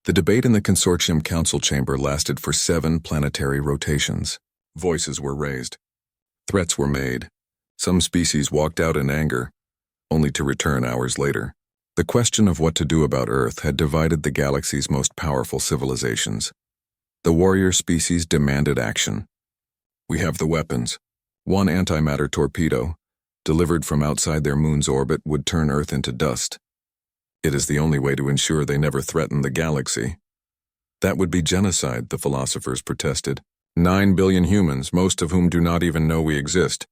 The debate in the consortium council chamber lasted for 7 planetary rotations. Voices were raised. Threats were made. Some species walked out in anger, only to return hours later. The question of what to do about Earth had divided the galaxy's most powerful civilizations. The warrior species demanded action. We have the weapons. One antimatter torpedo, delivered from outside their moon's orbit, would turn Earth into dust. It is the only way to ensure they never threaten the galaxy. That would be genocide, the philosophers protested. 9 billion humans, most of whom do not even know we exist.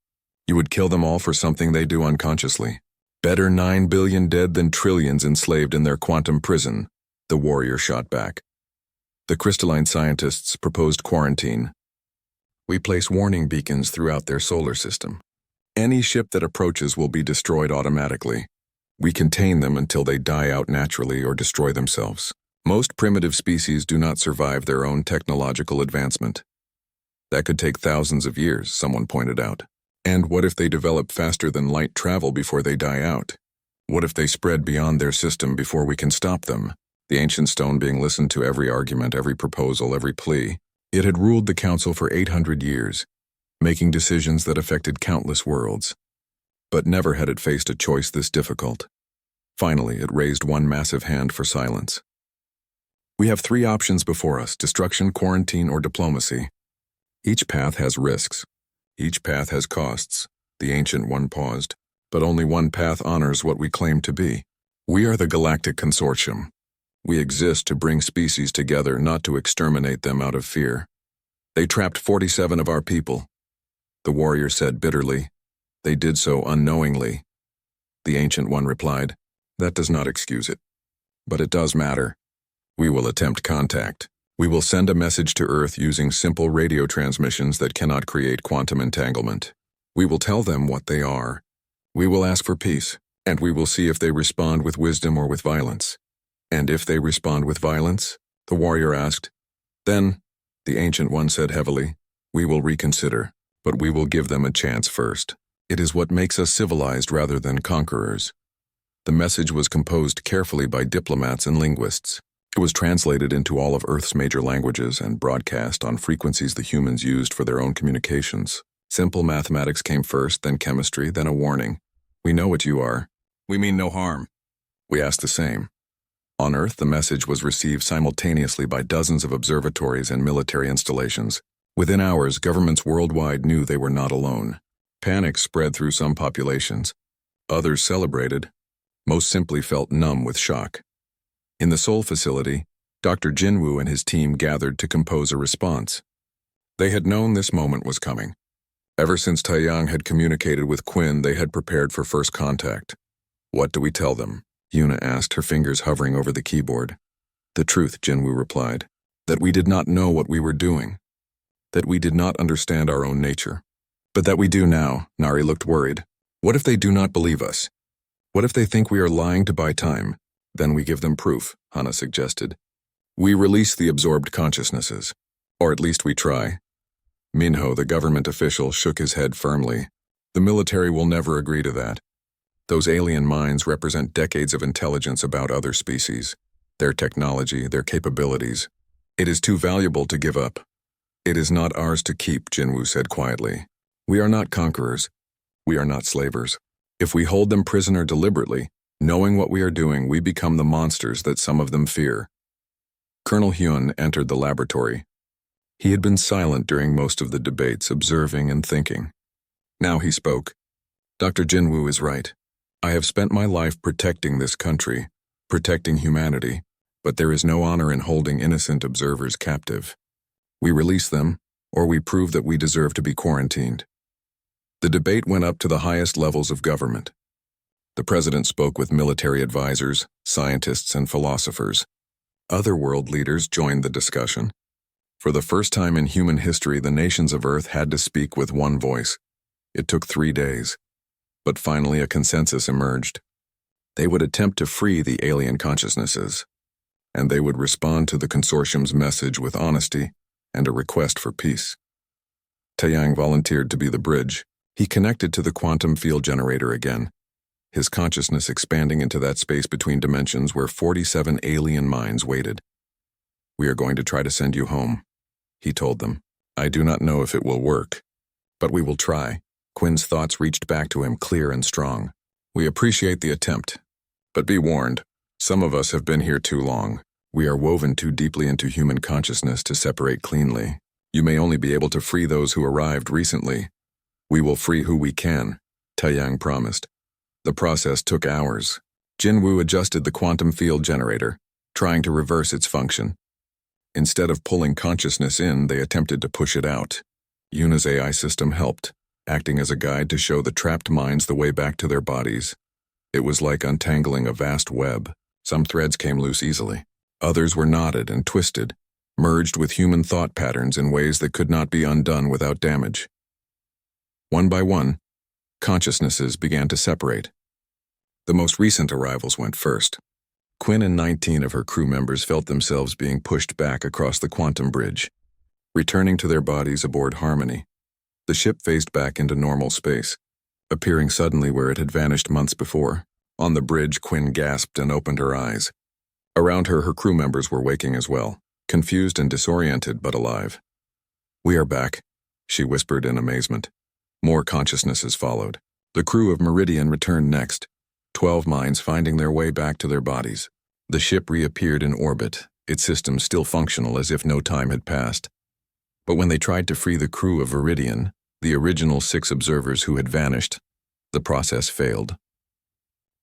You would kill them all for something they do unconsciously. Better 9 billion dead than trillions enslaved in their quantum prison, the warrior shot back. The crystalline scientists proposed quarantine. We place warning beacons throughout their solar system. Any ship that approaches will be destroyed automatically. We contain them until they die out naturally or destroy themselves. Most primitive species do not survive their own technological advancement. That could take thousands of years, someone pointed out. And what if they develop faster than light travel before they die out? What if they spread beyond their system before we can stop them? The ancient stone being listened to every argument, every proposal, every plea. It had ruled the council for 800 years, making decisions that affected countless worlds. But never had it faced a choice this difficult. Finally, it raised one massive hand for silence. We have 3 options before us: destruction, quarantine, or diplomacy. Each path has risks. Each path has costs. The ancient one paused. But only one path honors what we claim to be. We are the Galactic Consortium. We exist to bring species together, not to exterminate them out of fear. They trapped 47 of our people. The warrior said bitterly. They did so unknowingly. The ancient one replied, that does not excuse it. But it does matter. We will attempt contact. We will send a message to Earth using simple radio transmissions that cannot create quantum entanglement. We will tell them what they are. We will ask for peace, and we will see if they respond with wisdom or with violence. And if they respond with violence, the warrior asked, then, the ancient one said heavily, we will reconsider, but we will give them a chance first. It is what makes us civilized rather than conquerors. The message was composed carefully by diplomats and linguists. It was translated into all of Earth's major languages and broadcast on frequencies the humans used for their own communications. Simple mathematics came first, then chemistry, then a warning. We know what you are. We mean no harm. We ask the same. On Earth, the message was received simultaneously by dozens of observatories and military installations. Within hours, governments worldwide knew they were not alone. Panic spread through some populations. Others celebrated. Most simply felt numb with shock. In the Seoul facility, Dr. Jinwoo and his team gathered to compose a response. They had known this moment was coming. Ever since Taeyang had communicated with Quinn, they had prepared for first contact. What do we tell them? Yuna asked, her fingers hovering over the keyboard. The truth, Jinwoo replied. That we did not know what we were doing. That we did not understand our own nature. But that we do now. Nari looked worried. What if they do not believe us? What if they think we are lying to buy time? Then we give them proof, Hana suggested. We release the absorbed consciousnesses. Or at least we try. Minho, the government official, shook his head firmly. The military will never agree to that. Those alien minds represent decades of intelligence about other species, their technology, their capabilities. It is too valuable to give up. It is not ours to keep, Jinwoo said quietly. We are not conquerors. We are not slavers. If we hold them prisoner deliberately, knowing what we are doing, we become the monsters that some of them fear. Colonel Hyun entered the laboratory. He had been silent during most of the debates, observing and thinking. Now he spoke. Dr. Jinwoo is right. I have spent my life protecting this country, protecting humanity, but there is no honor in holding innocent observers captive. We release them, or we prove that we deserve to be quarantined. The debate went up to the highest levels of government. The president spoke with military advisors, scientists, and philosophers. Other world leaders joined the discussion. For the first time in human history, the nations of Earth had to speak with one voice. It took 3 days. But finally a consensus emerged. They would attempt to free the alien consciousnesses, and they would respond to the consortium's message with honesty and a request for peace. Taeyang volunteered to be the bridge. He connected to the quantum field generator again, his consciousness expanding into that space between dimensions where 47 alien minds waited. We are going to try to send you home, he told them. I do not know if it will work, but we will try. Quinn's thoughts reached back to him clear and strong. We appreciate the attempt, but be warned, some of us have been here too long. We are woven too deeply into human consciousness to separate cleanly. You may only be able to free those who arrived recently. We will free who we can, Taiyang promised. The process took hours. Jinwoo adjusted the quantum field generator, trying to reverse its function. Instead of pulling consciousness in, they attempted to push it out. Yuna's AI system helped, acting as a guide to show the trapped minds the way back to their bodies. It was like untangling a vast web. Some threads came loose easily. Others were knotted and twisted, merged with human thought patterns in ways that could not be undone without damage. One by one, consciousnesses began to separate. The most recent arrivals went first. Quinn and 19 of her crew members felt themselves being pushed back across the quantum bridge, returning to their bodies aboard Harmony. The ship phased back into normal space, appearing suddenly where it had vanished months before. On the bridge, Quinn gasped and opened her eyes. Around her, her crew members were waking as well, confused and disoriented but alive. We are back, she whispered in amazement. More consciousnesses followed. The crew of Meridian returned next, 12 minds finding their way back to their bodies. The ship reappeared in orbit, its systems still functional as if no time had passed. But when they tried to free the crew of Viridian, the original 6 observers who had vanished, the process failed.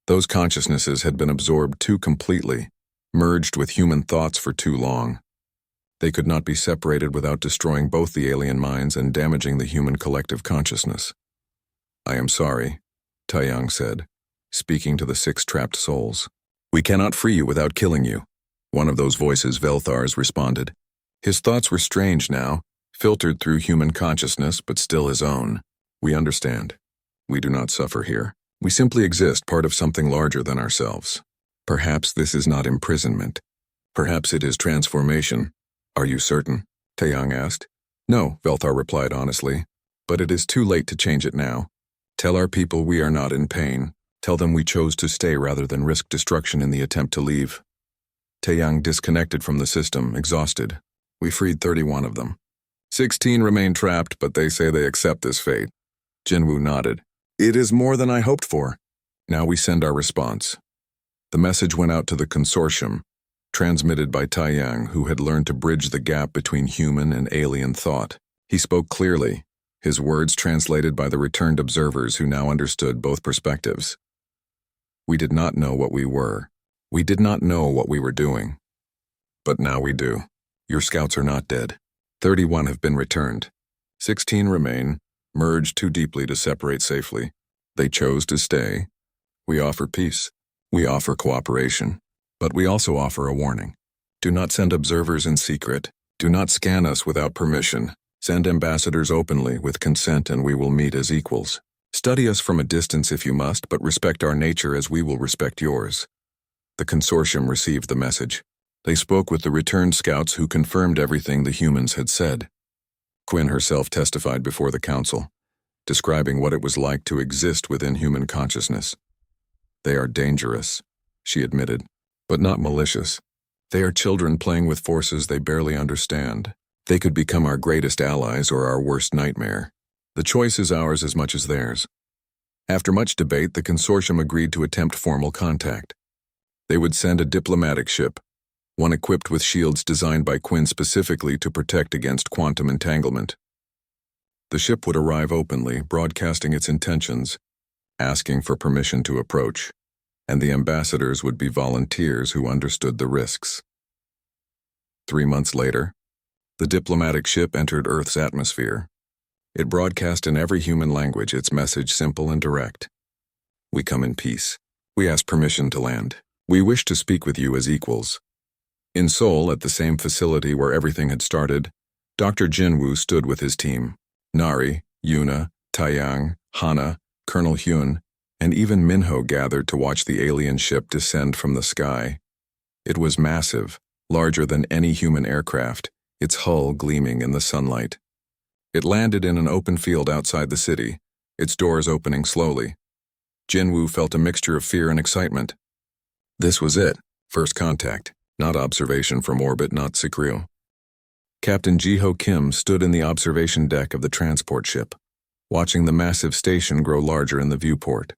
Those consciousnesses had been absorbed too completely, merged with human thoughts for too long. They could not be separated without destroying both the alien minds and damaging the human collective consciousness. I am sorry, Taiyang said, speaking to the 6 trapped souls. We cannot free you without killing you. One of those voices, Velthar's, responded. His thoughts were strange now, filtered through human consciousness, but still his own. We understand. We do not suffer here. We simply exist, part of something larger than ourselves. Perhaps this is not imprisonment. Perhaps it is transformation. Are you certain? Taiyang asked. No, Velthar replied honestly, but it is too late to change it now. Tell our people we are not in pain. Tell them we chose to stay rather than risk destruction in the attempt to leave. Taiyang disconnected from the system, exhausted. We freed 31 of them. 16 remain trapped, but they say they accept this fate. Jinwoo nodded. It is more than I hoped for. Now we send our response. The message went out to the consortium, transmitted by Taiyang, who had learned to bridge the gap between human and alien thought. He spoke clearly, his words translated by the returned observers who now understood both perspectives. We did not know what we were. We did not know what we were doing. But now we do. Your scouts are not dead. 31 have been returned. 16 remain, merged too deeply to separate safely. They chose to stay. We offer peace. We offer cooperation. But we also offer a warning. Do not send observers in secret. Do not scan us without permission. Send ambassadors openly with consent and we will meet as equals. Study us from a distance if you must, but respect our nature as we will respect yours. The consortium received the message. They spoke with the returned scouts who confirmed everything the humans had said. Quinn herself testified before the council, describing what it was like to exist within human consciousness. They are dangerous, she admitted, but not malicious. They are children playing with forces they barely understand. They could become our greatest allies or our worst nightmare. The choice is ours as much as theirs. After much debate, the consortium agreed to attempt formal contact. They would send a diplomatic ship, one equipped with shields designed by Quinn specifically to protect against quantum entanglement. The ship would arrive openly, broadcasting its intentions, asking for permission to approach, and the ambassadors would be volunteers who understood the risks. 3 months later, the diplomatic ship entered Earth's atmosphere. It broadcast in every human language, its message simple and direct. We come in peace. We ask permission to land. We wish to speak with you as equals. In Seoul, at the same facility where everything had started, Dr. Jinwoo stood with his team. Nari, Yuna, Taiyang, Hana, Colonel Hyun, and even Minho gathered to watch the alien ship descend from the sky. It was massive, larger than any human aircraft, its hull gleaming in the sunlight. It landed in an open field outside the city, its doors opening slowly. Jinwoo felt a mixture of fear and excitement. This was it, first contact. Not observation from orbit, not secure. Captain Jiho Kim stood in the observation deck of the transport ship, watching the massive station grow larger in the viewport.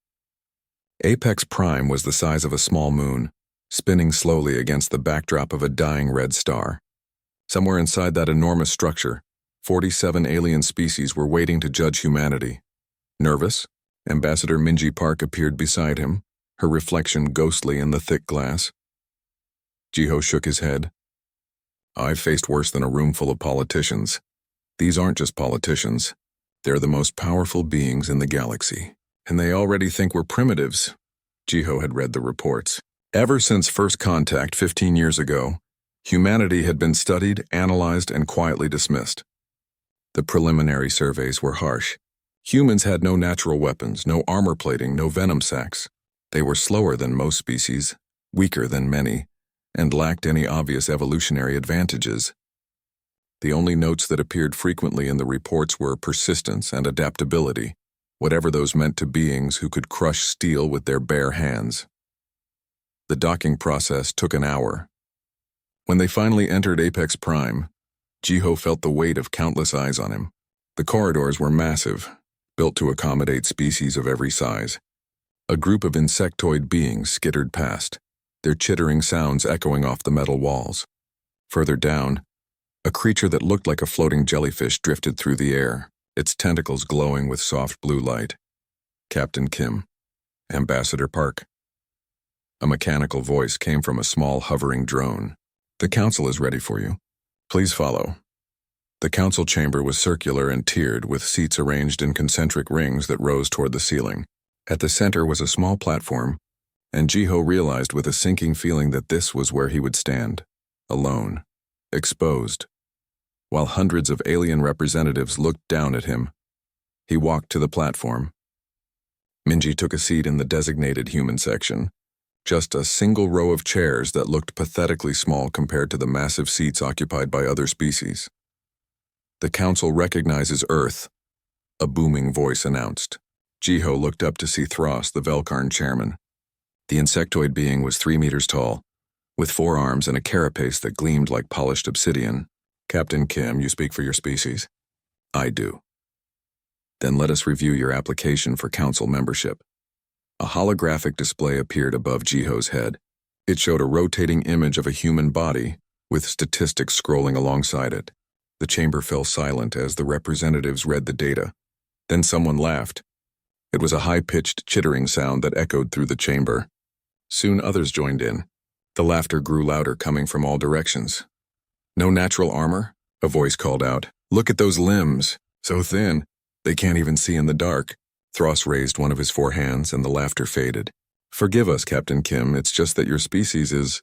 Apex Prime was the size of a small moon, spinning slowly against the backdrop of a dying red star. Somewhere inside that enormous structure, 47 alien species were waiting to judge humanity. Nervous, Ambassador Minji Park appeared beside him, her reflection ghostly in the thick glass. Jiho shook his head. I've faced worse than a room full of politicians. These aren't just politicians. They're the most powerful beings in the galaxy. And they already think we're primitives. Jiho had read the reports. Ever since first contact 15 years ago, humanity had been studied, analyzed, and quietly dismissed. The preliminary surveys were harsh. Humans had no natural weapons, no armor plating, no venom sacs. They were slower than most species, weaker than many, and lacked any obvious evolutionary advantages. The only notes that appeared frequently in the reports were persistence and adaptability, whatever those meant to beings who could crush steel with their bare hands. The docking process took an hour. When they finally entered Apex Prime, Jiho felt the weight of countless eyes on him. The corridors were massive, built to accommodate species of every size. A group of insectoid beings skittered past, their chittering sounds echoing off the metal walls. Further down, a creature that looked like a floating jellyfish drifted through the air, its tentacles glowing with soft blue light. Captain Kim, Ambassador Park. A mechanical voice came from a small hovering drone. The council is ready for you. Please follow. The council chamber was circular and tiered, with seats arranged in concentric rings that rose toward the ceiling. At the center was a small platform, and Jiho realized with a sinking feeling that this was where he would stand, alone, exposed. While hundreds of alien representatives looked down at him, he walked to the platform. Minji took a seat in the designated human section, just a single row of chairs that looked pathetically small compared to the massive seats occupied by other species. The council recognizes Earth, a booming voice announced. Jiho looked up to see Thros, the Velkarn chairman. The insectoid being was 3 meters tall, with 4 arms and a carapace that gleamed like polished obsidian. Captain Kim, you speak for your species? I do. Then let us review your application for council membership. A holographic display appeared above Jiho's head. It showed a rotating image of a human body, with statistics scrolling alongside it. The chamber fell silent as the representatives read the data. Then someone laughed. It was a high-pitched, chittering sound that echoed through the chamber. Soon others joined in. The laughter grew louder, coming from all directions. No natural armor? A voice called out. Look at those limbs, so thin, they can't even see in the dark. Thros raised one of his 4 hands, and the laughter faded. Forgive us, Captain Kim, it's just that your species is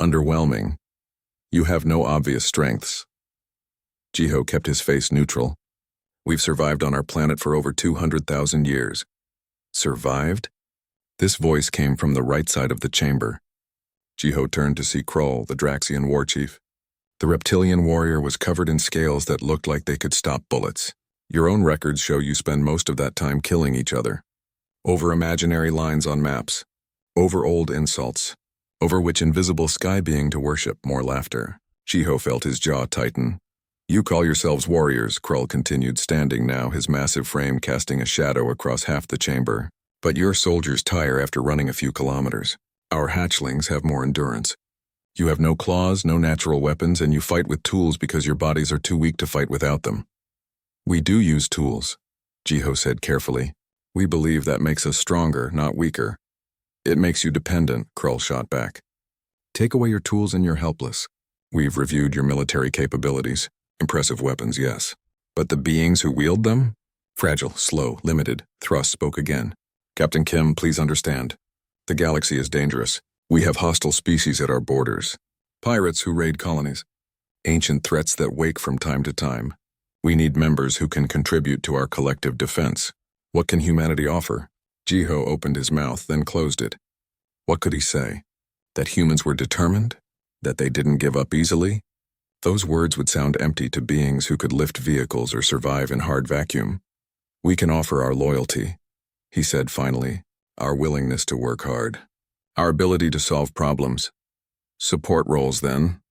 underwhelming. You have no obvious strengths. Jiho kept his face neutral. We've survived on our planet for over 200,000 years. Survived? This voice came from the right side of the chamber. Jiho turned to see Kroll, the Draxian war chief. The reptilian warrior was covered in scales that looked like they could stop bullets. Your own records show you spend most of that time killing each other. Over imaginary lines on maps. Over old insults. Over which invisible sky being to worship, more laughter. Jiho felt his jaw tighten. You call yourselves warriors, Krull continued, standing now, his massive frame casting a shadow across half the chamber. But your soldiers tire after running a few kilometers. Our hatchlings have more endurance. You have no claws, no natural weapons, and you fight with tools because your bodies are too weak to fight without them. We do use tools, Jiho said carefully. We believe that makes us stronger, not weaker. It makes you dependent, Krull shot back. Take away your tools and you're helpless. We've reviewed your military capabilities. Impressive weapons, yes. But the beings who wield them? Fragile, slow, limited. Thros spoke again. Captain Kim, please understand. The galaxy is dangerous. We have hostile species at our borders. Pirates who raid colonies. Ancient threats that wake from time to time. We need members who can contribute to our collective defense. What can humanity offer? Jiho opened his mouth, then closed it. What could he say? That humans were determined? That they didn't give up easily? Those words would sound empty to beings who could lift vehicles or survive in hard vacuum. We can offer our loyalty, he said finally, our willingness to work hard, our ability to solve problems. Support roles, then.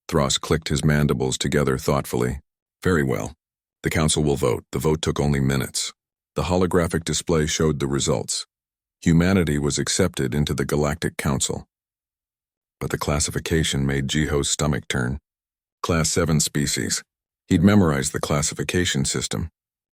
Thross clicked his mandibles together thoughtfully. Very well. The council will vote. The vote took only minutes. The holographic display showed the results. Humanity was accepted into the Galactic Council. But the classification made Jiho's stomach turn. Class 7 species. He'd memorized the classification system.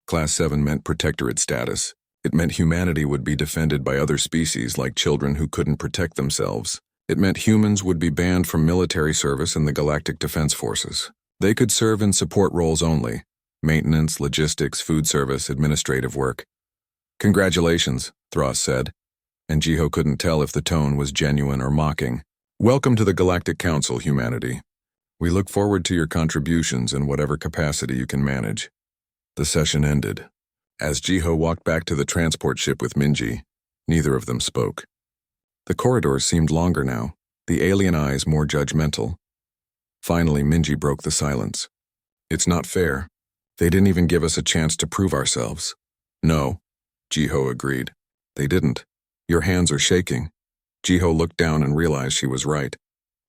Class 7 meant protectorate status. It meant humanity would be defended by other species like children who couldn't protect themselves. It meant humans would be banned from military service in the Galactic Defense Forces. They could serve in support roles only: maintenance, logistics, food service, administrative work. Congratulations, Thross said, and Jiho couldn't tell if the tone was genuine or mocking. Welcome to the Galactic Council, humanity. We look forward to your contributions in whatever capacity you can manage. The session ended. As Jiho walked back to the transport ship with Minji, neither of them spoke. The corridors seemed longer now, the alien eyes more judgmental. Finally, Minji broke the silence. It's not fair. They didn't even give us a chance to prove ourselves. No, Jiho agreed. They didn't. Your hands are shaking. Jiho looked down and realized she was right.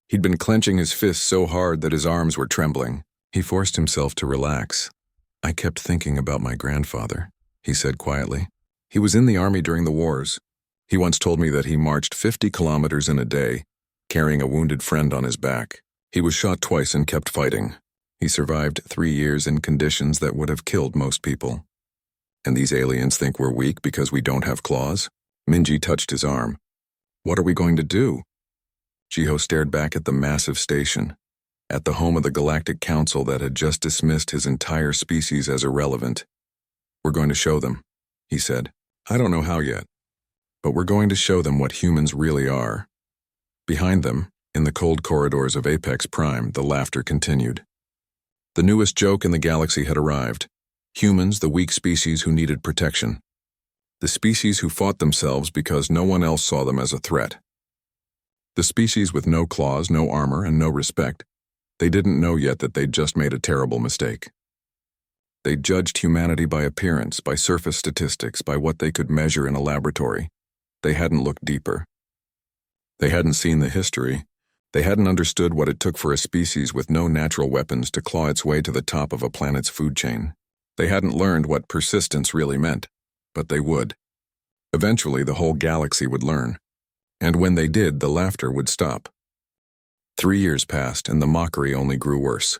He'd been clenching his fists so hard that his arms were trembling. He forced himself to relax. I kept thinking about my grandfather, he said quietly. He was in the army during the wars. He once told me that he marched 50 kilometers in a day, carrying a wounded friend on his back. He was shot twice and kept fighting. He survived 3 years in conditions that would have killed most people. And these aliens think we're weak because we don't have claws? Minji touched his arm. What are we going to do? Jiho stared back at the massive station, at the home of the Galactic Council that had just dismissed his entire species as irrelevant. We're going to show them, he said. I don't know how yet, but we're going to show them what humans really are. Behind them, in the cold corridors of HFY, the laughter continued. The newest joke in the galaxy had arrived. Humans, the weak species who needed protection. The species who fought themselves because no one else saw them as a threat. The species with no claws, no armor, and no respect. They didn't know yet that they'd just made a terrible mistake. They judged humanity by appearance, by surface statistics, by what they could measure in a laboratory. They hadn't looked deeper. They hadn't seen the history. They hadn't understood what it took for a species with no natural weapons to claw its way to the top of a planet's food chain. They hadn't learned what persistence really meant, but they would. Eventually, the whole galaxy would learn. And when they did, the laughter would stop. 3 years passed, and the mockery only grew worse.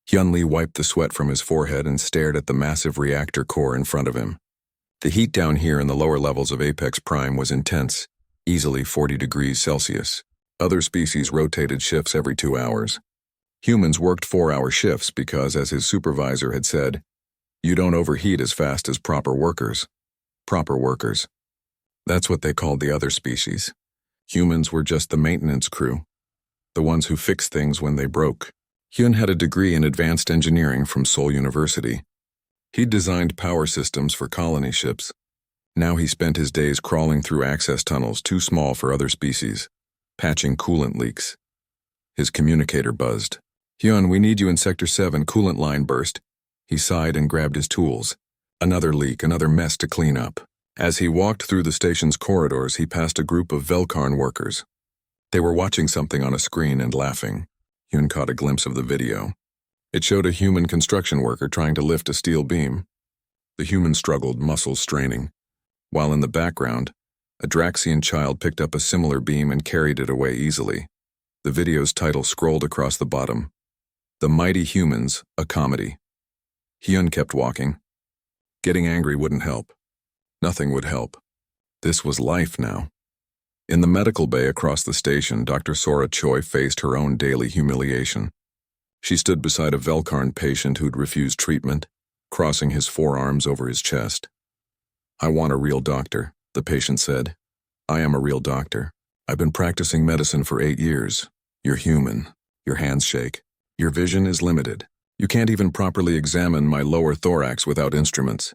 Hyunli wiped the sweat from his forehead and stared at the massive reactor core in front of him. The heat down here in the lower levels of HFY was intense, easily 40 degrees Celsius. Other species rotated shifts every 2 hours. Humans worked 4-hour shifts because, as his supervisor had said, you don't overheat as fast as proper workers. Proper workers. That's what they called the other species. Humans were just the maintenance crew, the ones who fixed things when they broke. Hyun had a degree in advanced engineering from Seoul University. He'd designed power systems for colony ships. Now he spent his days crawling through access tunnels too small for other species, patching coolant leaks. His communicator buzzed. Hyun, we need you in Sector 7, coolant line burst. He sighed and grabbed his tools. Another leak, another mess to clean up. As he walked through the station's corridors, he passed a group of Velkarn workers. They were watching something on a screen and laughing. Hyun caught a glimpse of the video. It showed a human construction worker trying to lift a steel beam. The human struggled, muscles straining. While in the background, a Draxian child picked up a similar beam and carried it away easily. The video's title scrolled across the bottom. The Mighty Humans, a Comedy. Hyun kept walking. Getting angry wouldn't help. Nothing would help. This was life now. In the medical bay across the station, Dr. Sora Choi faced her own daily humiliation. She stood beside a Velkarn patient who'd refused treatment, crossing his forearms over his chest. I want a real doctor, the patient said. I am a real doctor. I've been practicing medicine for 8 years. You're human. Your hands shake. Your vision is limited. You can't even properly examine my lower thorax without instruments.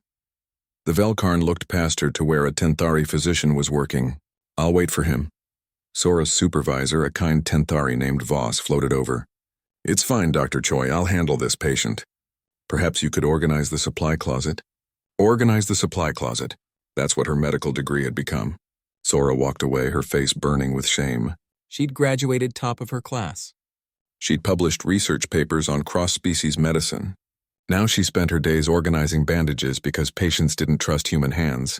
The Velkarn looked past her to where a Tenthari physician was working. I'll wait for him. Sora's supervisor, a kind Tenthari named Voss, floated over. It's fine, Dr. Choi, I'll handle this patient. Perhaps you could organize the supply closet? Organize the supply closet. That's what her medical degree had become. Sora walked away, her face burning with shame. She'd graduated top of her class. She'd published research papers on cross-species medicine. Now she spent her days organizing bandages because patients didn't trust human hands.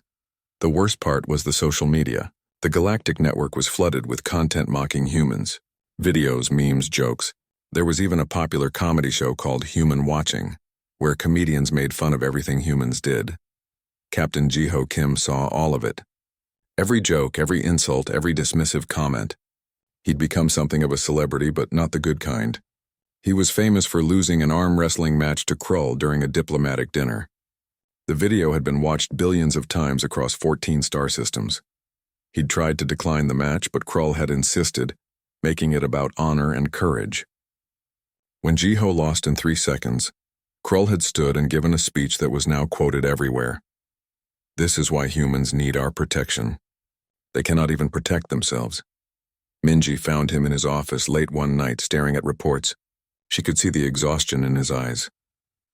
The worst part was the social media. The Galactic Network was flooded with content mocking humans. Videos, memes, jokes. There was even a popular comedy show called Human Watching, where comedians made fun of everything humans did. Captain Jiho Kim saw all of it. Every joke, every insult, every dismissive comment. He'd become something of a celebrity, but not the good kind. He was famous for losing an arm wrestling match to Krull during a diplomatic dinner. The video had been watched billions of times across 14 star systems. He'd tried to decline the match, but Krull had insisted, making it about honor and courage. When Jiho lost in 3 seconds, Krull had stood and given a speech that was now quoted everywhere. This is why humans need our protection. They cannot even protect themselves. Minji found him in his office late one night staring at reports. She could see the exhaustion in his eyes.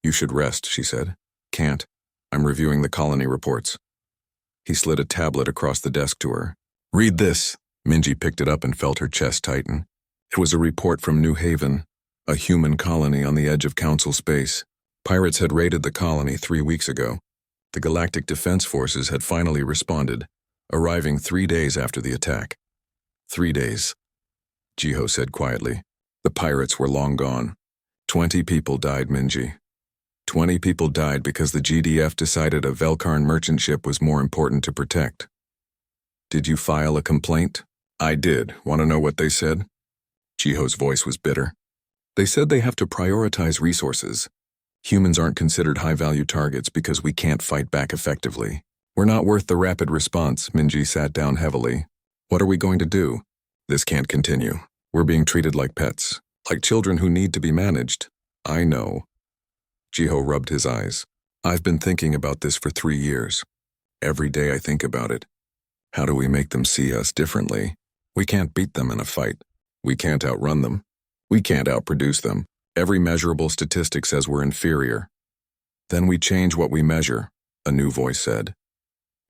"You should rest," she said. "Can't. I'm reviewing the colony reports." He slid a tablet across the desk to her. "Read this." Minji picked it up and felt her chest tighten. It was a report from New Haven, a human colony on the edge of Council space. Pirates had raided the colony 3 weeks ago. The Galactic Defense Forces had finally responded, arriving 3 days after the attack. 3 days, Jiho said quietly. The pirates were long gone. 20 people died, Minji. 20 people died because the GDF decided a Velkarn merchant ship was more important to protect. "Did you file a complaint?" "I did. Want to know what they said?" Jiho's voice was bitter. "They said they have to prioritize resources. Humans aren't considered high-value targets because we can't fight back effectively. We're not worth the rapid response." Minji sat down heavily. "What are we going to do? This can't continue. We're being treated like pets, like children who need to be managed." "I know." Jiho rubbed his eyes. "I've been thinking about this for 3 years. Every day I think about it. How do we make them see us differently? We can't beat them in a fight. We can't outrun them. We can't outproduce them. Every measurable statistic says we're inferior." "Then we change what we measure," a new voice said.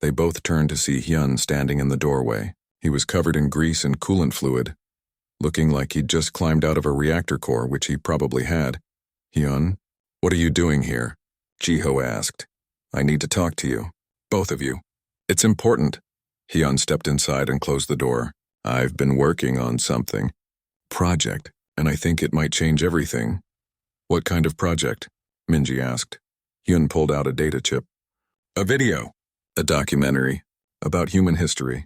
They both turned to see Hyun standing in the doorway. He was covered in grease and coolant fluid, looking like he'd just climbed out of a reactor core, which he probably had. "Hyun, what are you doing here?" Jiho asked. "I need to talk to you. Both of you. It's important." Hyun stepped inside and closed the door. "I've been working on something. Project, and I think it might change everything." "What kind of project?" Minji asked. Hyun pulled out a data chip. "A video. A documentary. About human history.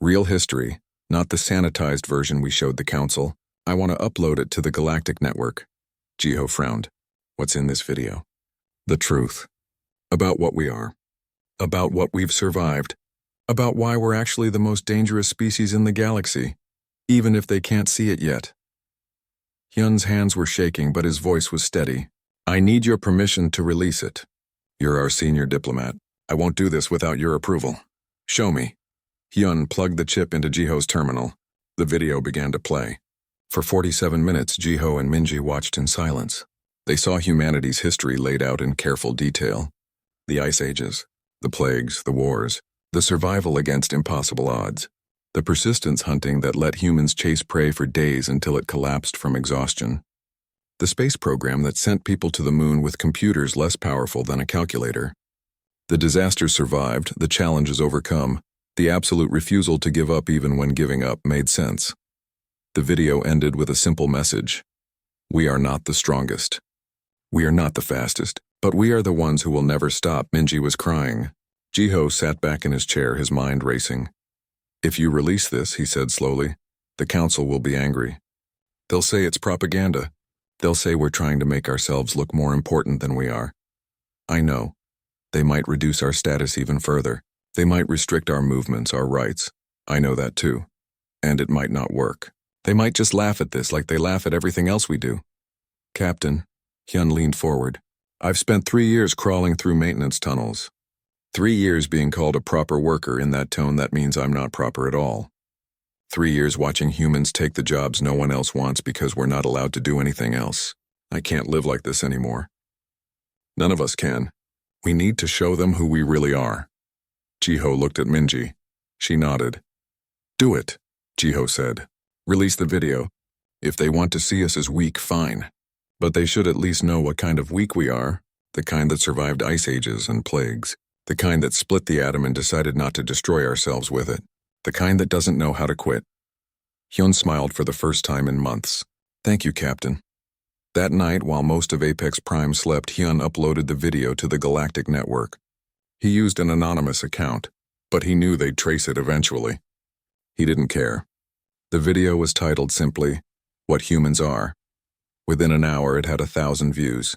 Real history, not the sanitized version we showed the Council. I want to upload it to the Galactic Network." Jiho frowned. "What's in this video?" "The truth. About what we are. About what we've survived. About why we're actually the most dangerous species in the galaxy, even if they can't see it yet." Hyun's hands were shaking, but his voice was steady. "I need your permission to release it. You're our senior diplomat. I won't do this without your approval. Show me." Hyun plugged the chip into Jiho's terminal. The video began to play. For 47 minutes, Jiho and Minji watched in silence. They saw humanity's history laid out in careful detail. The ice ages, the plagues, the wars, the survival against impossible odds, the persistence hunting that let humans chase prey for days until it collapsed from exhaustion. The space program that sent people to the moon with computers less powerful than a calculator. The disasters survived, the challenges overcome. The absolute refusal to give up even when giving up made sense. The video ended with a simple message. We are not the strongest. We are not the fastest, but we are the ones who will never stop. Minji was crying. Jiho sat back in his chair, his mind racing. If you release this, he said slowly, the Council will be angry. They'll say it's propaganda. They'll say we're trying to make ourselves look more important than we are. I know. They might reduce our status even further. They might restrict our movements, our rights. I know that too. And it might not work. They might just laugh at this like they laugh at everything else we do. Captain, Hyun leaned forward. I've spent 3 years crawling through maintenance tunnels. 3 years being called a proper worker. In that tone, that means I'm not proper at all. 3 years watching humans take the jobs no one else wants because we're not allowed to do anything else. I can't live like this anymore. None of us can. We need to show them who we really are. Jiho looked at Minji. She nodded. Do it, Jiho said. Release the video. If they want to see us as weak, fine. But they should at least know what kind of weak we are, the kind that survived ice ages and plagues, the kind that split the atom and decided not to destroy ourselves with it, the kind that doesn't know how to quit. Hyun smiled for the first time in months. Thank you, Captain. That night, while most of HFYPrime slept, Hyun uploaded the video to the Galactic network. He used an anonymous account, but he knew they'd trace it eventually. He didn't care. The video was titled simply, "What Humans Are." Within an hour, it had 1,000 views.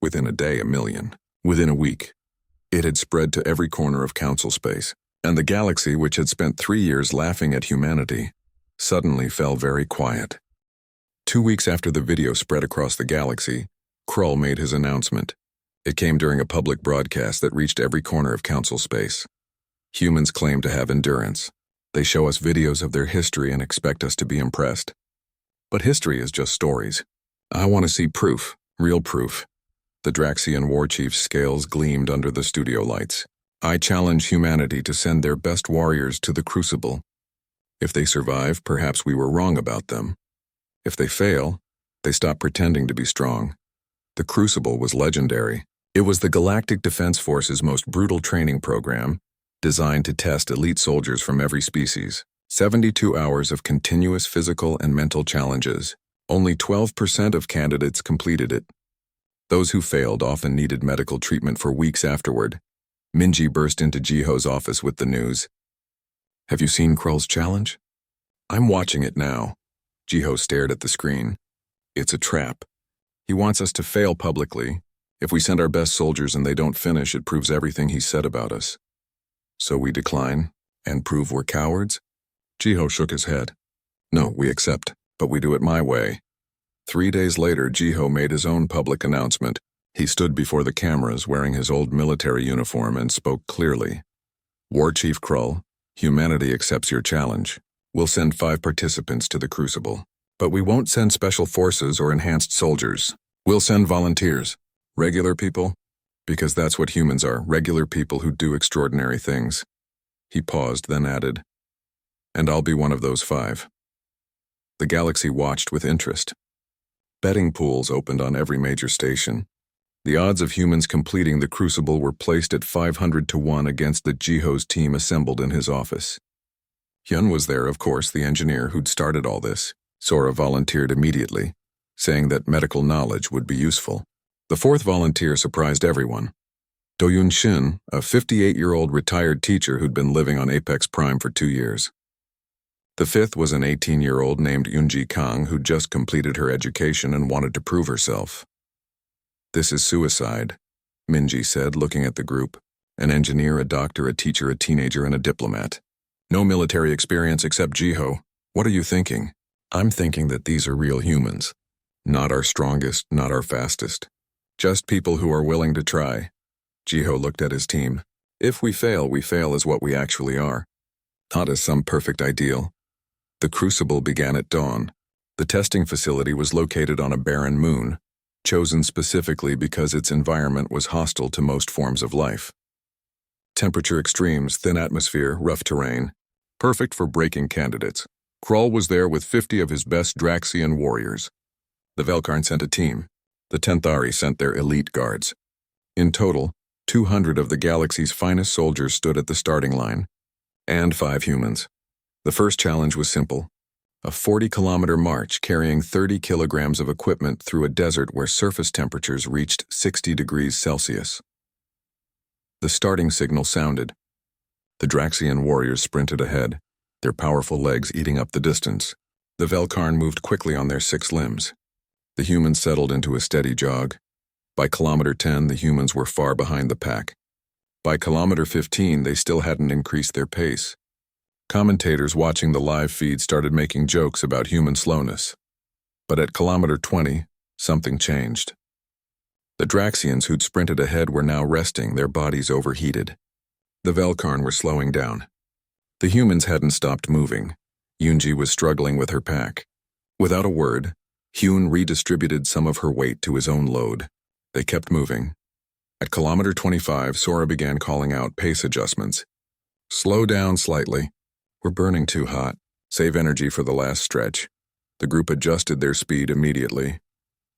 Within a day, 1,000,000. Within a week, it had spread to every corner of Council space, and the galaxy, which had spent 3 years laughing at humanity, suddenly fell very quiet. 2 weeks after the video spread across the galaxy, Krull made his announcement. It came during a public broadcast that reached every corner of Council space. Humans claim to have endurance. They show us videos of their history and expect us to be impressed. But history is just stories. I want to see proof, real proof. The Draxian war chief's scales gleamed under the studio lights. I challenge humanity to send their best warriors to the Crucible. If they survive, perhaps we were wrong about them. If they fail, they stop pretending to be strong. The Crucible was legendary. It was the Galactic Defense Force's most brutal training program, designed to test elite soldiers from every species. 72 hours of continuous physical and mental challenges. Only 12% of candidates completed it. Those who failed often needed medical treatment for weeks afterward. Minji burst into Jiho's office with the news. Have you seen Krull's challenge? I'm watching it now. Jiho stared at the screen. It's a trap. He wants us to fail publicly. If we send our best soldiers and they don't finish, it proves everything he said about us. So we decline and prove we're cowards? Jiho shook his head. No, we accept, but we do it my way. 3 days later, Jiho made his own public announcement. He stood before the cameras wearing his old military uniform and spoke clearly. War Chief Krull, humanity accepts your challenge. We'll send 5 participants to the Crucible. But we won't send special forces or enhanced soldiers. We'll send volunteers. Regular people? Because that's what humans are, regular people who do extraordinary things. He paused, then added, and I'll be one of those 5. The galaxy watched with interest. Betting pools opened on every major station. The odds of humans completing the Crucible were placed at 500 to 1 against the Jiho's team assembled in his office. Hyun was there, of course, the engineer who'd started all this. Sora volunteered immediately, saying that medical knowledge would be useful. The 4th volunteer surprised everyone. Do-Yoon Shin, a 58-year-old retired teacher who'd been living on HFYPrime for 2 years. The 5th was an 18-year-old named Yoonji Kang who'd just completed her education and wanted to prove herself. This is suicide, Minji said, looking at the group. An engineer, a doctor, a teacher, a teenager, and a diplomat. No military experience except Jiho. What are you thinking? I'm thinking that these are real humans. Not our strongest, not our fastest. Just people who are willing to try. Jiho looked at his team. If we fail as what we actually are. Not as some perfect ideal. The Crucible began at dawn. The testing facility was located on a barren moon, chosen specifically because its environment was hostile to most forms of life. Temperature extremes, thin atmosphere, rough terrain. Perfect for breaking candidates. Krull was there with 50 of his best Draxian warriors. The Velkarn sent a team. The Tenthari sent their elite guards. In total, 200 of the galaxy's finest soldiers stood at the starting line. And 5 humans. The first challenge was simple. A 40-kilometer march carrying 30 kilograms of equipment through a desert where surface temperatures reached 60 degrees Celsius. The starting signal sounded. The Draxian warriors sprinted ahead, their powerful legs eating up the distance. The Velkarn moved quickly on their 6 limbs. The humans settled into a steady jog. By kilometer 10, the humans were far behind the pack. By kilometer 15, they still hadn't increased their pace. Commentators watching the live feed started making jokes about human slowness. But at kilometer 20, something changed. The Draxians who'd sprinted ahead were now resting, their bodies overheated. The Velkarn were slowing down. The humans hadn't stopped moving. Yoonji was struggling with her pack. Without a word, Hyun redistributed some of her weight to his own load. They kept moving. At kilometer 25, Sora began calling out pace adjustments. Slow down slightly. We're burning too hot. Save energy for the last stretch. The group adjusted their speed immediately.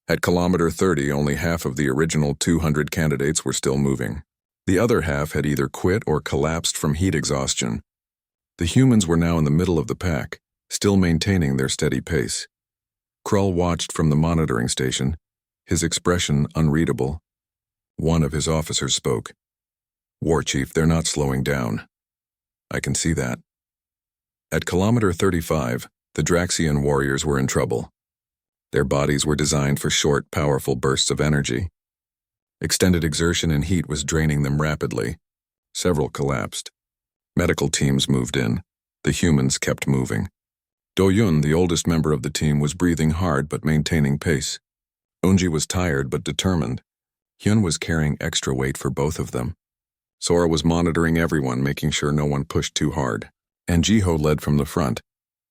At kilometer 30, only half of the original 200 candidates were still moving. The other half had either quit or collapsed from heat exhaustion. The humans were now in the middle of the pack, still maintaining their steady pace. Krull watched from the monitoring station, his expression unreadable. One of his officers spoke. "War Chief, they're not slowing down." "I can see that." At kilometer 35, the Draxian warriors were in trouble. Their bodies were designed for short, powerful bursts of energy. Extended exertion and heat was draining them rapidly. Several collapsed. Medical teams moved in. The humans kept moving. Do-Yun, the oldest member of the team, was breathing hard but maintaining pace. Eunji was tired but determined. Hyun was carrying extra weight for both of them. Sora was monitoring everyone, making sure no one pushed too hard. And Jiho led from the front,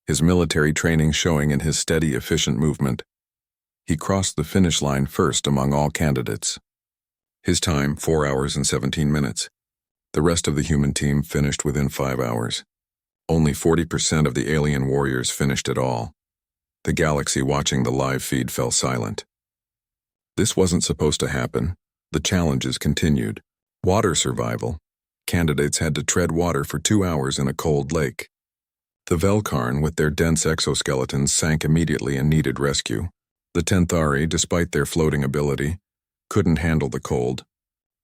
his military training showing in his steady, efficient movement. He crossed the finish line first among all candidates. His time, 4 hours and 17 minutes. The rest of the human team finished within 5 hours. Only 40% of the alien warriors finished at all. The galaxy watching the live feed fell silent. This wasn't supposed to happen. The challenges continued. Water survival. Candidates had to tread water for 2 hours in a cold lake. The Velkarn, with their dense exoskeletons, sank immediately and needed rescue. The Tenthari, despite their floating ability, couldn't handle the cold.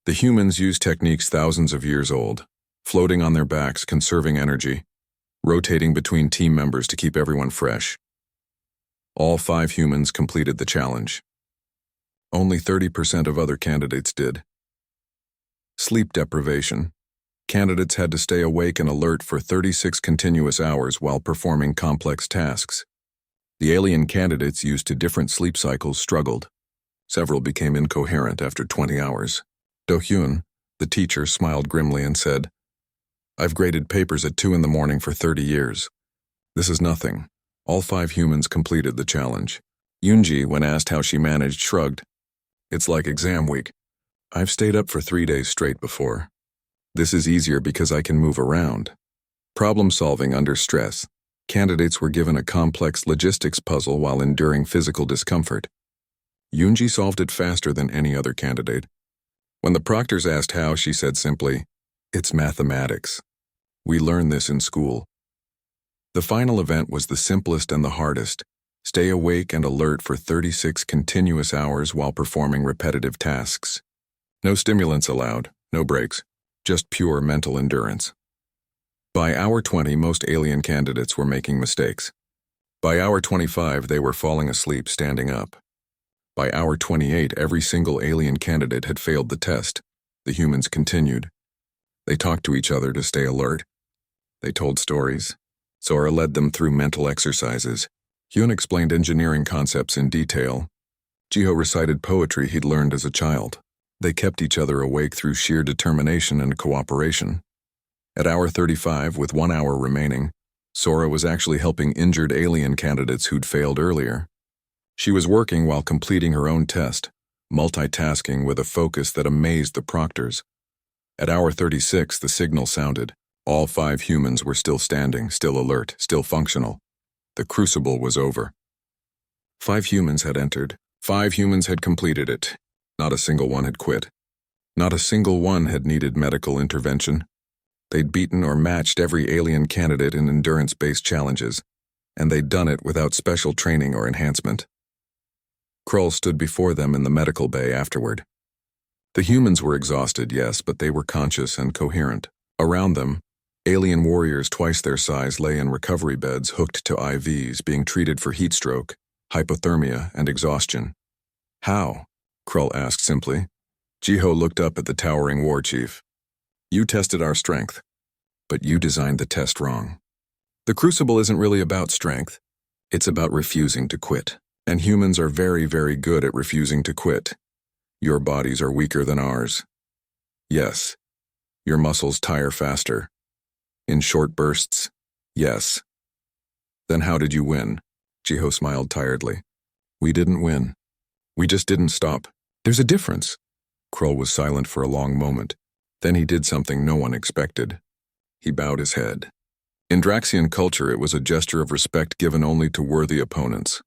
The humans used techniques thousands of years old, floating on their backs, conserving energy, rotating between team members to keep everyone fresh. All 5 humans completed the challenge. Only 30% of other candidates did. Sleep deprivation. Candidates had to stay awake and alert for 36 continuous hours while performing complex tasks. The alien candidates used to different sleep cycles struggled. Several became incoherent after 20 hours. Do-Hyun, the teacher, smiled grimly and said, "I've graded papers at 2 in the morning for 30 years. This is nothing." All 5 humans completed the challenge. Yoonji, when asked how she managed, shrugged. "It's like exam week. I've stayed up for 3 days straight before. This is easier because I can move around." Problem solving under stress. Candidates were given a complex logistics puzzle while enduring physical discomfort. Yoonji solved it faster than any other candidate. When the proctors asked how, she said simply, "It's mathematics. We learn this in school." The final event was the simplest and the hardest. Stay awake and alert for 36 continuous hours while performing repetitive tasks. No stimulants allowed, no breaks, just pure mental endurance. By hour 20, most alien candidates were making mistakes. By hour 25, they were falling asleep standing up. By hour 28, every single alien candidate had failed the test. The humans continued. They talked to each other to stay alert. They told stories. Sora led them through mental exercises. Hyun explained engineering concepts in detail. Jiho recited poetry he'd learned as a child. They kept each other awake through sheer determination and cooperation. At hour 35, with 1 hour remaining, Sora was actually helping injured alien candidates who'd failed earlier. She was working while completing her own test, multitasking with a focus that amazed the proctors. At hour 36, the signal sounded. All 5 humans were still standing, still alert, still functional. The crucible was over. 5 humans had entered. 5 humans had completed it. Not a single one had quit. Not a single one had needed medical intervention. They'd beaten or matched every alien candidate in endurance-based challenges, and they'd done it without special training or enhancement. Krull stood before them in the medical bay afterward. The humans were exhausted, yes, but they were conscious and coherent. Around them, alien warriors twice their size lay in recovery beds hooked to IVs, being treated for heat stroke, hypothermia, and exhaustion. "How?" Krull asked simply. Jiho looked up at the towering war chief. "You tested our strength, but you designed the test wrong. The crucible isn't really about strength. It's about refusing to quit. And humans are very, very good at refusing to quit. Your bodies are weaker than ours. Yes. Your muscles tire faster. In short bursts? Yes. Then how did you win?" Jiho smiled tiredly. "We didn't win. We just didn't stop. There's a difference." Krull was silent for a long moment. Then he did something no one expected. He bowed his head. In Draxian culture, it was a gesture of respect given only to worthy opponents.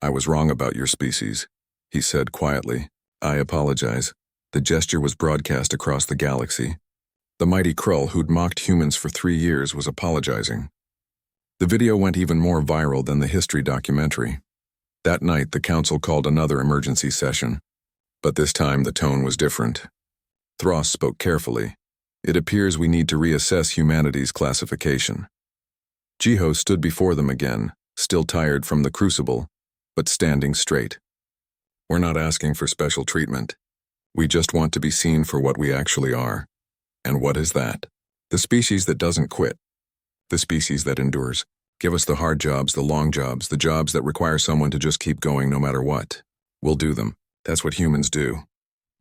"I was wrong about your species," he said quietly. "I apologize." The gesture was broadcast across the galaxy. The mighty Krull, who'd mocked humans for 3 years, was apologizing. The video went even more viral than the history documentary. That night, the council called another emergency session. But this time, the tone was different. Thros spoke carefully. "It appears we need to reassess humanity's classification." Jiho stood before them again, still tired from the crucible, but standing straight. "We're not asking for special treatment. We just want to be seen for what we actually are." "And what is that?" "The species that doesn't quit. The species that endures. Give us the hard jobs, the long jobs, the jobs that require someone to just keep going no matter what. We'll do them. That's what humans do."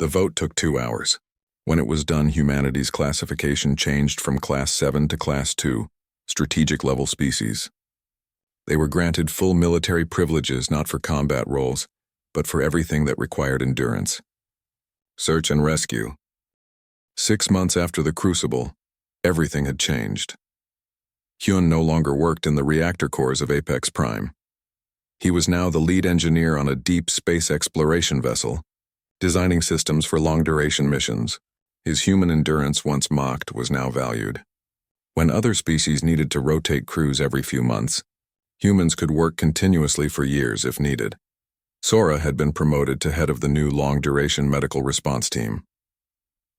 The vote took 2 hours. When it was done, humanity's classification changed from Class 7 to Class 2, strategic level species. They were granted full military privileges not for combat roles, but for everything that required endurance. Search and rescue. 6 months after the Crucible, everything had changed. Hyun no longer worked in the reactor cores of HFY. He was now the lead engineer on a deep space exploration vessel, designing systems for long-duration missions. His human endurance, once mocked, was now valued. When other species needed to rotate crews every few months, humans could work continuously for years if needed. Sora had been promoted to head of the new long-duration medical response team.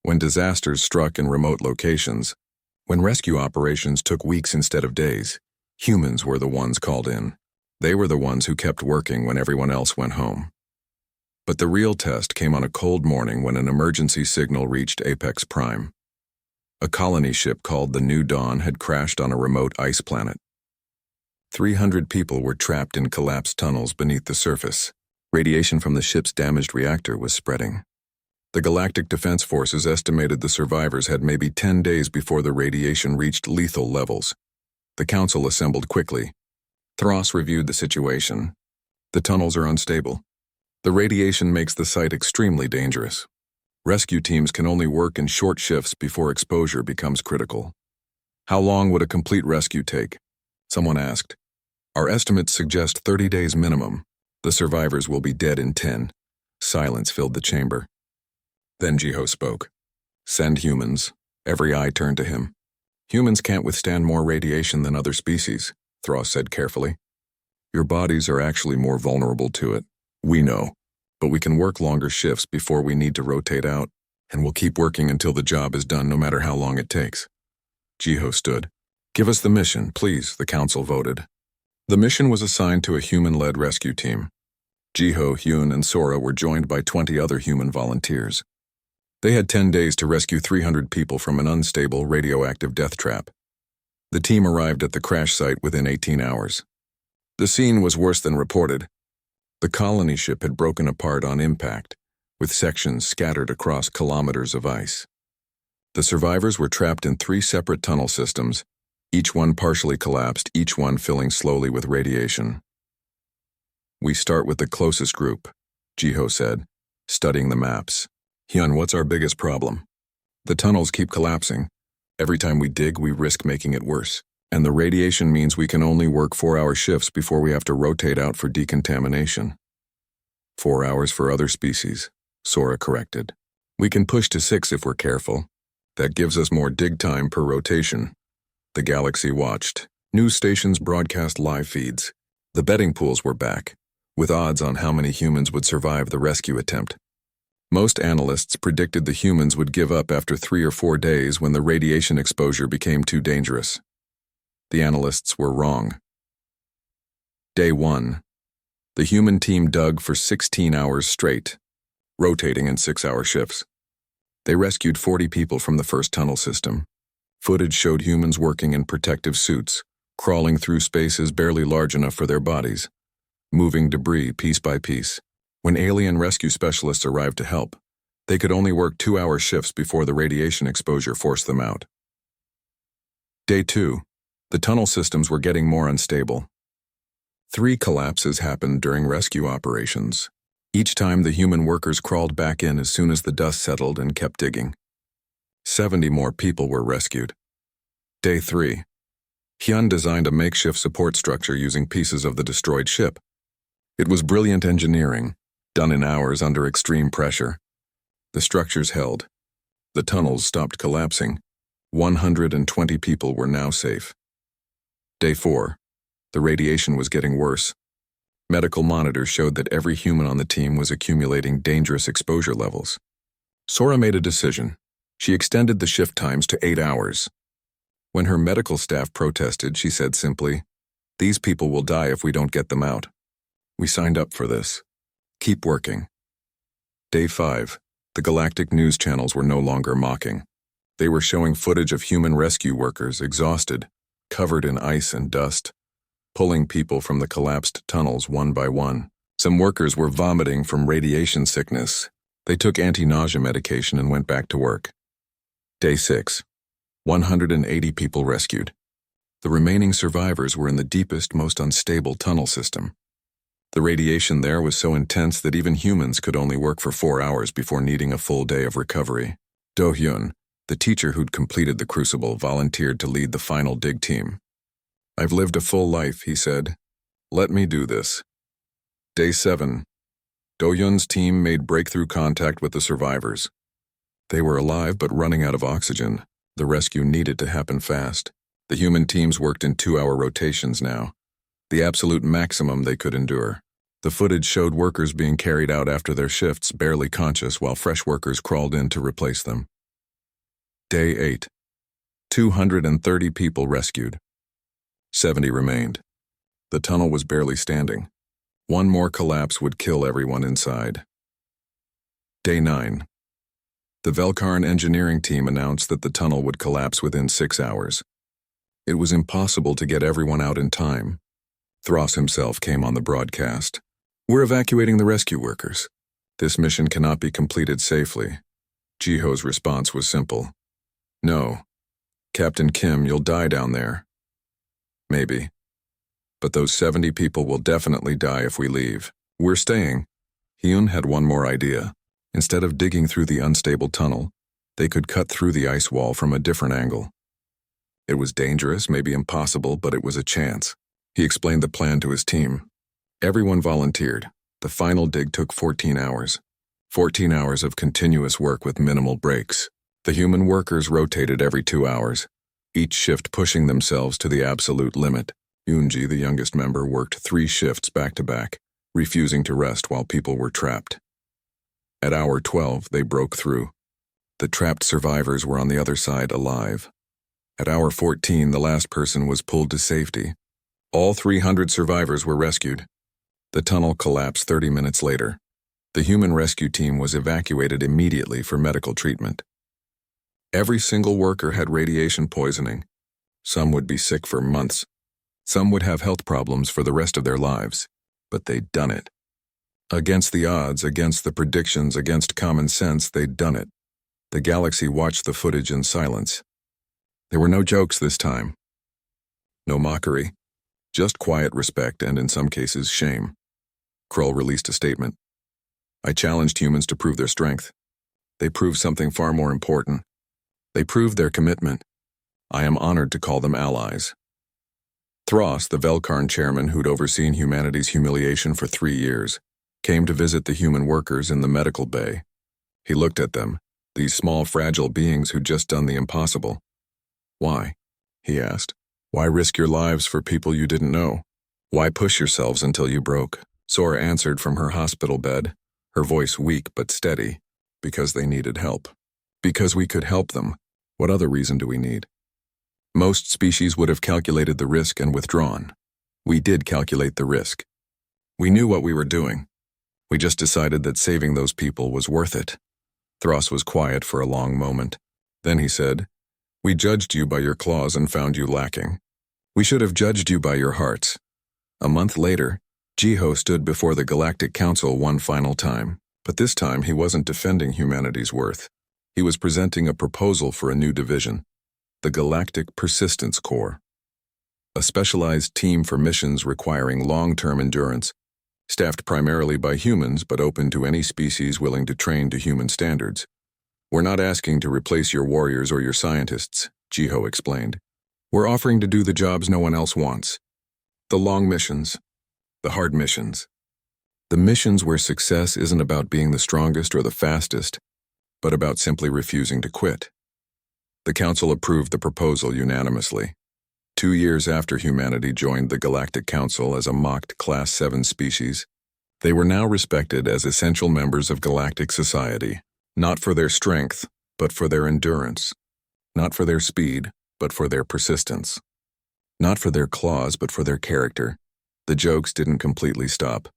When disasters struck in remote locations, when rescue operations took weeks instead of days, humans were the ones called in. They were the ones who kept working when everyone else went home. But the real test came on a cold morning when an emergency signal reached HFY. A colony ship called the New Dawn had crashed on a remote ice planet. 300 people were trapped in collapsed tunnels beneath the surface. Radiation from the ship's damaged reactor was spreading. The Galactic Defense Forces estimated the survivors had maybe 10 days before the radiation reached lethal levels. The council assembled quickly. Thros reviewed the situation. "The tunnels are unstable. The radiation makes the site extremely dangerous. Rescue teams can only work in short shifts before exposure becomes critical." "How long would a complete rescue take?" someone asked. "Our estimates suggest 30 days minimum. The survivors will be dead in 10. Silence filled the chamber. Then Jiho spoke. "Send humans." Every eye turned to him. "Humans can't withstand more radiation than other species," Thros said carefully. "Your bodies are actually more vulnerable to it. We know. But we can work longer shifts before we need to rotate out, and we'll keep working until the job is done no matter how long it takes." Jiho stood. "Give us the mission, please," the council voted. The mission was assigned to a human-led rescue team. Jiho, Hyun, and Sora were joined by 20 other human volunteers. They had 10 days to rescue 300 people from an unstable radioactive death trap. The team arrived at the crash site within 18 hours. The scene was worse than reported. The colony ship had broken apart on impact, with sections scattered across kilometers of ice. The survivors were trapped in 3 separate tunnel systems, each one partially collapsed, each one filling slowly with radiation. "We start with the closest group," Jiho said, studying the maps. "Hyun, what's our biggest problem?" "The tunnels keep collapsing. Every time we dig, we risk making it worse. And the radiation means we can only work 4-hour shifts before we have to rotate out for decontamination." 4 hours for other species, Sora corrected. "We can push to 6 if we're careful. That gives us more dig time per rotation." The galaxy watched. News stations broadcast live feeds. The betting pools were back, with odds on how many humans would survive the rescue attempt. Most analysts predicted the humans would give up after 3 or 4 days when the radiation exposure became too dangerous. The analysts were wrong. Day 1. The human team dug for 16 hours straight, rotating in 6-hour shifts. They rescued 40 people from the first tunnel system. Footage showed humans working in protective suits, crawling through spaces barely large enough for their bodies, moving debris piece by piece. When alien rescue specialists arrived to help, they could only work 2-hour shifts before the radiation exposure forced them out. Day 2. The tunnel systems were getting more unstable. 3 collapses happened during rescue operations. Each time the human workers crawled back in as soon as the dust settled and kept digging. 70 more people were rescued. Day 3. Hyun designed a makeshift support structure using pieces of the destroyed ship. It was brilliant engineering, done in hours under extreme pressure. The structures held. The tunnels stopped collapsing. 120 people were now safe. Day 4. The radiation was getting worse. Medical monitors showed that every human on the team was accumulating dangerous exposure levels. Sora made a decision. She extended the shift times to 8 hours. When her medical staff protested, she said simply, "These people will die if we don't get them out. We signed up for this. Keep working." Day 5. The galactic news channels were no longer mocking. They were showing footage of human rescue workers, exhausted, covered in ice and dust, pulling people from the collapsed tunnels one by one. Some workers were vomiting from radiation sickness. They took anti-nausea medication and went back to work. Day 6. 180 people rescued. The remaining survivors were in the deepest, most unstable tunnel system. The radiation there was so intense that even humans could only work for 4 hours before needing a full day of recovery. Do-hyun, the teacher who'd completed the crucible, volunteered to lead the final dig team. "I've lived a full life," he said. "Let me do this." Day 7. Do-hyun's team made breakthrough contact with the survivors. They were alive but running out of oxygen. The rescue needed to happen fast. The human teams worked in 2-hour rotations now, the absolute maximum they could endure. The footage showed workers being carried out after their shifts, barely conscious, while fresh workers crawled in to replace them. Day 8. 230 people rescued. 70 remained. The tunnel was barely standing. One more collapse would kill everyone inside. Day 9. The Velkarn engineering team announced that the tunnel would collapse within 6 hours. It was impossible to get everyone out in time. Thros himself came on the broadcast. "We're evacuating the rescue workers. This mission cannot be completed safely." Jiho's response was simple. "No. Captain Kim, you'll die down there." "Maybe. But those 70 people will definitely die if we leave. We're staying." Hyun had one more idea. Instead of digging through the unstable tunnel, they could cut through the ice wall from a different angle. It was dangerous, maybe impossible, but it was a chance. He explained the plan to his team. Everyone volunteered. The final dig took 14 hours. 14 hours of continuous work with minimal breaks. The human workers rotated every 2 hours, each shift pushing themselves to the absolute limit. Yoonji, the youngest member, worked 3 shifts back-to-back, refusing to rest while people were trapped. At hour 12, they broke through. The trapped survivors were on the other side, alive. At hour 14, the last person was pulled to safety. All 300 survivors were rescued. The tunnel collapsed 30 minutes later. The human rescue team was evacuated immediately for medical treatment. Every single worker had radiation poisoning. Some would be sick for months. Some would have health problems for the rest of their lives. But they'd done it. Against the odds, against the predictions, against common sense, they'd done it. The galaxy watched the footage in silence. There were no jokes this time. No mockery. Just quiet respect and, in some cases, shame. Krull released a statement. "I challenged humans to prove their strength. They proved something far more important. They proved their commitment. I am honored to call them allies." Thros, the Velkarn chairman who'd overseen humanity's humiliation for 3 years, came to visit the human workers in the medical bay. He looked at them, these small, fragile beings who'd just done the impossible. "Why?" he asked. "Why risk your lives for people you didn't know? Why push yourselves until you broke?" Sora answered from her hospital bed, her voice weak but steady. "Because they needed help. Because we could help them. What other reason do we need?" Most species would have calculated the risk and withdrawn. We did calculate the risk. We knew what we were doing. We just decided that saving those people was worth it. Thros was quiet for a long moment. Then he said, "We judged you by your claws and found you lacking. We should have judged you by your hearts." A month later, Jiho stood before the Galactic Council one final time, but this time he wasn't defending humanity's worth. He was presenting a proposal for a new division, the Galactic Persistence Corps, a specialized team for missions requiring long-term endurance, staffed primarily by humans but open to any species willing to train to human standards. "We're not asking to replace your warriors or your scientists," Jiho explained. We're offering to do the jobs no one else wants. The long missions. The hard missions. The missions where success isn't about being the strongest or the fastest, but about simply refusing to quit. The Council approved the proposal unanimously. 2 years after humanity joined the Galactic Council as a mocked Class 7 species, they were now respected as essential members of galactic society, not for their strength, but for their endurance, not for their speed, but for their persistence, not for their claws, but for their character. The jokes didn't completely stop.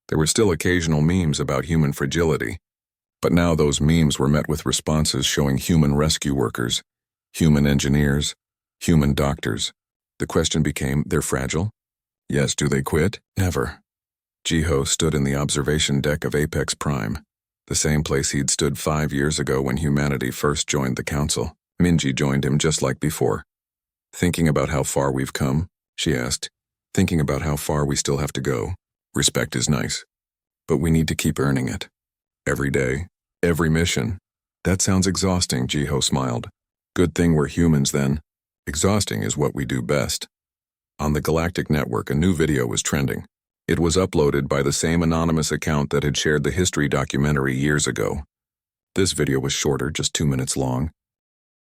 There were still occasional memes about human fragility, but now those memes were met with responses showing human rescue workers, human engineers, human doctors. The question became, they're fragile? Yes, do they quit? Never. Jiho stood in the observation deck of Apex Prime, the same place he'd stood 5 years ago when humanity first joined the Council. Minji joined him just like before. Thinking about how far we've come, she asked. Thinking about how far we still have to go. Respect is nice, but we need to keep earning it. Every day, every mission. That sounds exhausting, Jiho smiled. Good thing we're humans then. Exhausting is what we do best. On the Galactic Network, a new video was trending. It was uploaded by the same anonymous account that had shared the history documentary years ago. This video was shorter, just 2 minutes long,